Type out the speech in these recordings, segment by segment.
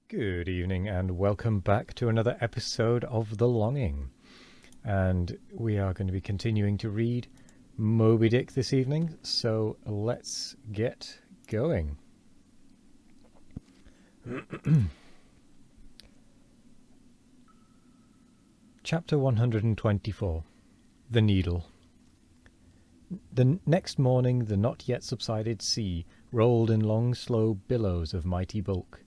Good evening and welcome back to another episode of The Longing. And we are going to be continuing to read Moby Dick this evening, so let's get going. Chapter 124. The Needle. The next morning the not yet subsided sea rolled in long slow billows of mighty bulk,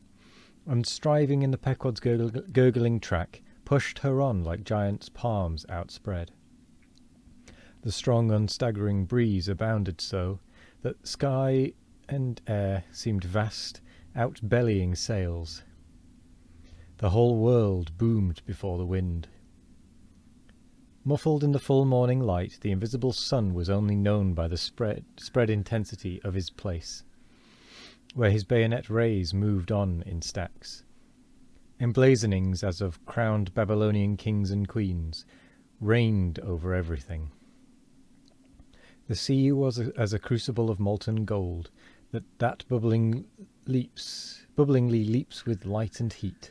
and striving in the Pequod's gurgling track, pushed her on like giants' palms outspread. The strong unstaggering breeze abounded so, that sky and air seemed vast, outbellying sails. The whole world boomed before the wind. Muffled in the full morning light, the invisible sun was only known by the spread intensity of his place, where his bayonet rays moved on in stacks. Emblazonings as of crowned Babylonian kings and queens reigned over everything. The sea was as a crucible of molten gold, that bubblingly leaps with light and heat.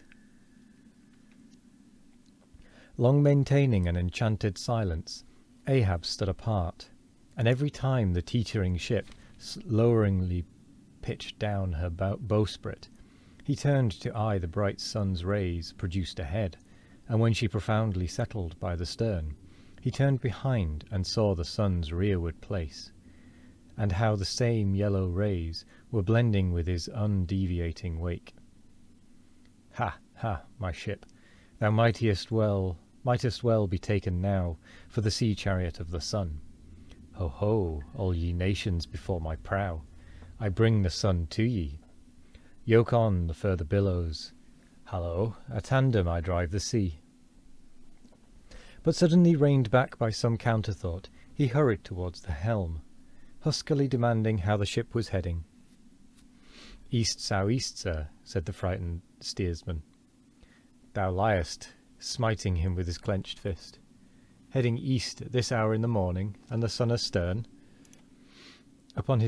Long maintaining an enchanted silence, Ahab stood apart, and every time the teetering ship loweringly pitched down her bowsprit, he turned to eye the bright sun's rays produced ahead, and when she profoundly settled by the stern, he turned behind and saw the sun's rearward place, and how the same yellow rays were blending with his undeviating wake. Ha, ha, my ship, thou mightest well be taken now for the sea-chariot of the sun. Ho, ho, all ye nations before my prow, I bring the sun to ye. Yoke on the further billows. Hallo, a tandem I drive the sea. But suddenly reined back by some counterthought, he hurried towards the helm, huskily demanding how the ship was heading. East south-east, sir, said the frightened steersman. Thou liest, smiting him with his clenched fist. Heading east at this hour in the morning, and the sun astern? Upon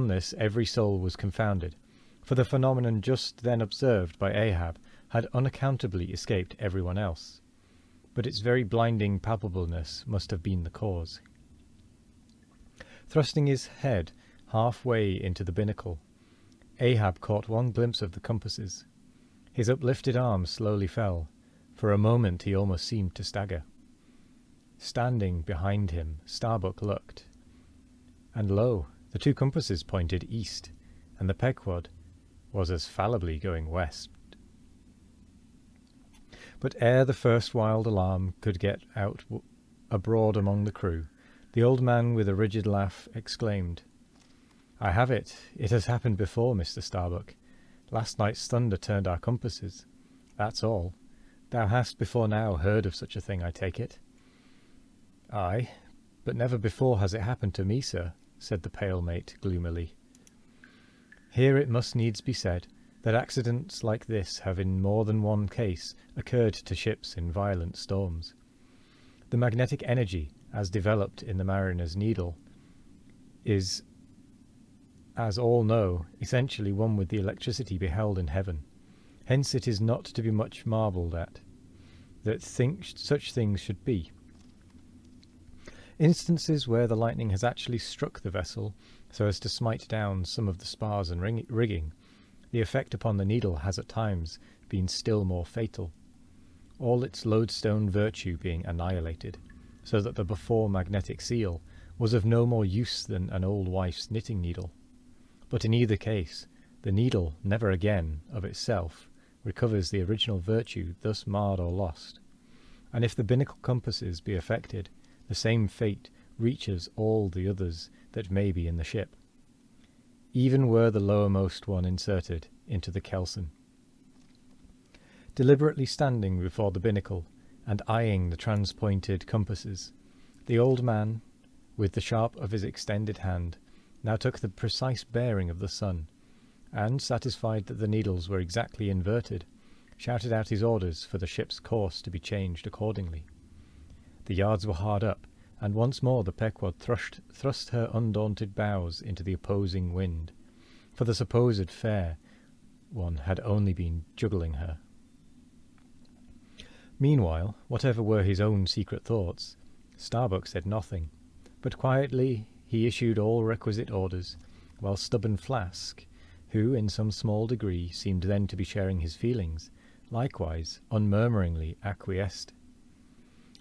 this every soul was confounded, for the phenomenon just then observed by Ahab had unaccountably escaped everyone else, but its very blinding palpableness must have been the cause. Thrusting his head half-way into the binnacle, Ahab caught one glimpse of the compasses. His uplifted arm slowly fell. For a moment he almost seemed to stagger. Standing behind him, Starbuck looked, and lo, the two compasses pointed east, and the Pequod was as fallibly going west. But ere the first wild alarm could get out abroad among the crew, the old man with a rigid laugh exclaimed, I have it. It has happened before, Mr. Starbuck. Last night's thunder turned our compasses. That's all. Thou hast before now heard of such a thing, I take it. Aye, but never before has it happened to me, sir, said the pale mate gloomily. Here it must needs be said that accidents like this have in more than one case occurred to ships in violent storms. The magnetic energy, as developed in the mariner's needle, is, as all know, essentially one with the electricity beheld in heaven. Hence it is not to be much marvelled at that such things should be. Instances where the lightning has actually struck the vessel so as to smite down some of the spars and rigging, the effect upon the needle has at times been still more fatal, all its lodestone virtue being annihilated, so that the before magnetic seal was of no more use than an old wife's knitting needle. But in either case, the needle never again, of itself, recovers the original virtue thus marred or lost, and if the binnacle compasses be affected, the same fate reaches all the others that may be in the ship, even were the lowermost one inserted into the kelson. Deliberately standing before the binnacle, and eyeing the transpointed compasses, the old man, with the sharp of his extended hand, now took the precise bearing of the sun, and, satisfied that the needles were exactly inverted, shouted out his orders for the ship's course to be changed accordingly. The yards were hard up, and once more the Pequod thrust her undaunted bows into the opposing wind, for the supposed fair one had only been juggling her. Meanwhile, whatever were his own secret thoughts, Starbuck said nothing, but quietly he issued all requisite orders, while stubborn Flask, who in some small degree seemed then to be sharing his feelings, likewise unmurmuringly acquiesced.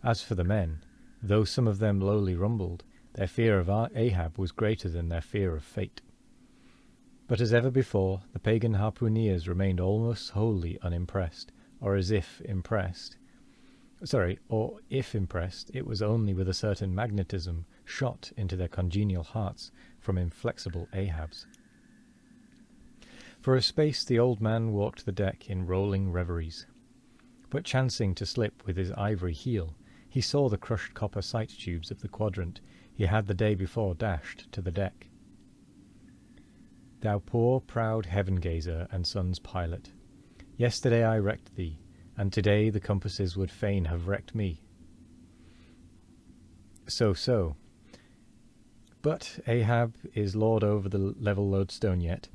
As for the men, though some of them lowly rumbled, their fear of Ahab was greater than their fear of fate. But as ever before, the pagan harpooneers remained almost wholly unimpressed, or as if impressed. Or if impressed, it was only with a certain magnetism shot into their congenial hearts from inflexible Ahab's. For a space the old man walked the deck in rolling reveries, but chancing to slip with his ivory heel, he saw the crushed copper sight tubes of the quadrant he had the day before dashed to the deck. Thou poor proud heaven-gazer and sun's pilot, yesterday I wrecked thee, and today the compasses would fain have wrecked me. So. But Ahab is lord over the level lodestone yet.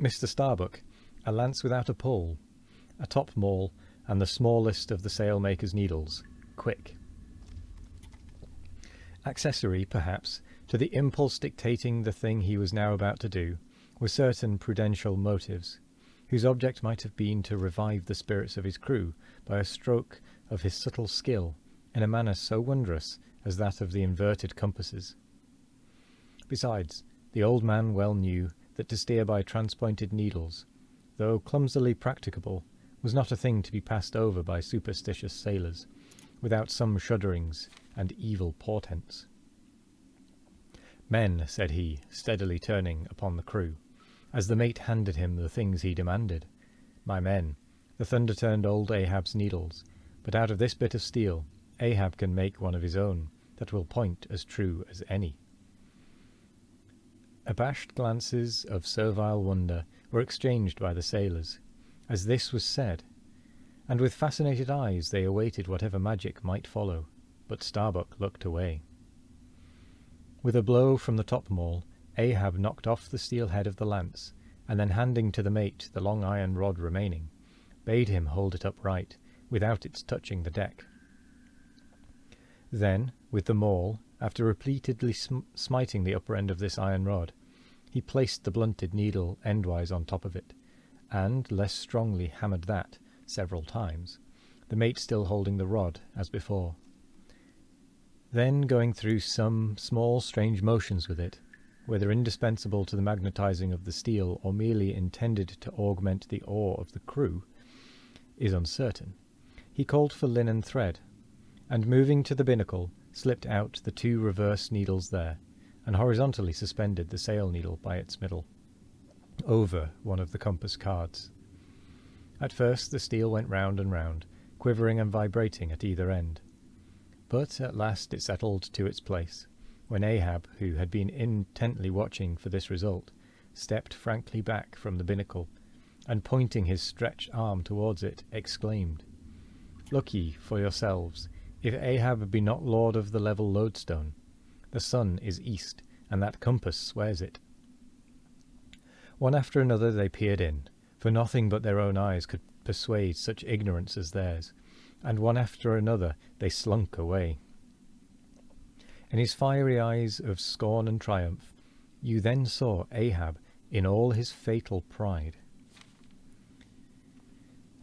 Mr. Starbuck, a lance without a pole, a top maul, and the smallest of the sailmaker's needles. Quick. Accessory, perhaps, to the impulse dictating the thing he was now about to do, were certain prudential motives, whose object might have been to revive the spirits of his crew by a stroke of his subtle skill, in a manner so wondrous as that of the inverted compasses. Besides, the old man well knew that to steer by transpointed needles, though clumsily practicable, was not a thing to be passed over by superstitious sailors, without some shudderings and evil portents. Men, said he, steadily turning upon the crew, as the mate handed him the things he demanded. My men, the thunder turned old Ahab's needles, but out of this bit of steel Ahab can make one of his own, that will point as true as any. Abashed glances of servile wonder were exchanged by the sailors, as this was said, and with fascinated eyes they awaited whatever magic might follow, but Starbuck looked away. With a blow from the top-maul, Ahab knocked off the steel head of the lance, and then handing to the mate the long iron rod remaining, bade him hold it upright, without its touching the deck. Then, with the maul, after repeatedly smiting the upper end of this iron rod, he placed the blunted needle endwise on top of it, and less strongly hammered that several times, the mate still holding the rod as before. Then, going through some small strange motions with it, whether indispensable to the magnetizing of the steel or merely intended to augment the awe of the crew, is uncertain, he called for linen thread, and moving to the binnacle, slipped out the two reverse needles there, and horizontally suspended the sail needle by its middle, over one of the compass cards. At first the steel went round and round, quivering and vibrating at either end, but at last it settled to its place, when Ahab, who had been intently watching for this result, stepped frankly back from the binnacle, and pointing his stretched arm towards it, exclaimed, "Look ye for yourselves, if Ahab be not lord of the level lodestone, the sun is east, and that compass swears it." One after another they peered in, for nothing but their own eyes could persuade such ignorance as theirs, and one after another they slunk away. In his fiery eyes of scorn and triumph, you then saw Ahab in all his fatal pride.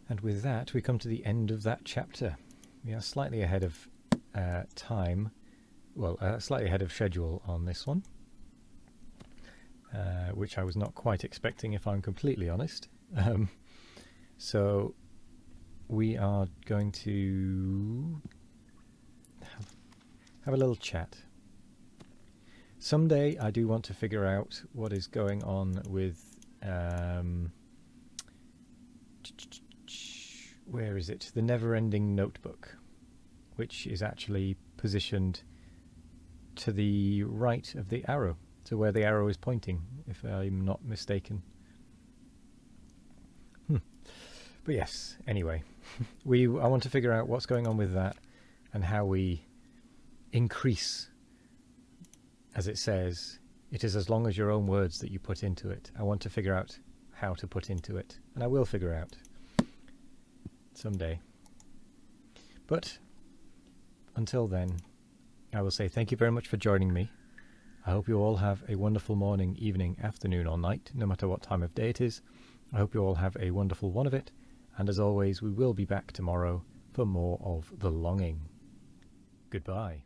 And with that we come to the end of that chapter. We are slightly ahead of slightly ahead of schedule on this one, which I was not quite expecting, if I'm completely honest. So we are going to have a little chat. Someday I do want to figure out what is going on with where is it? The Never-Ending Notebook, which is actually positioned to the right of the arrow, to where the arrow is pointing, if I'm not mistaken. But yes, anyway, I want to figure out what's going on with that and how we increase, as it says, it is as long as your own words that you put into it. I want to figure out how to put into it, and I will figure out someday. But until then, I will say thank you very much for joining me. I hope you all have a wonderful morning, evening, afternoon or night, no matter what time of day it is. I hope you all have a wonderful one of it, and as always, we will be back tomorrow for more of The Longing. Goodbye.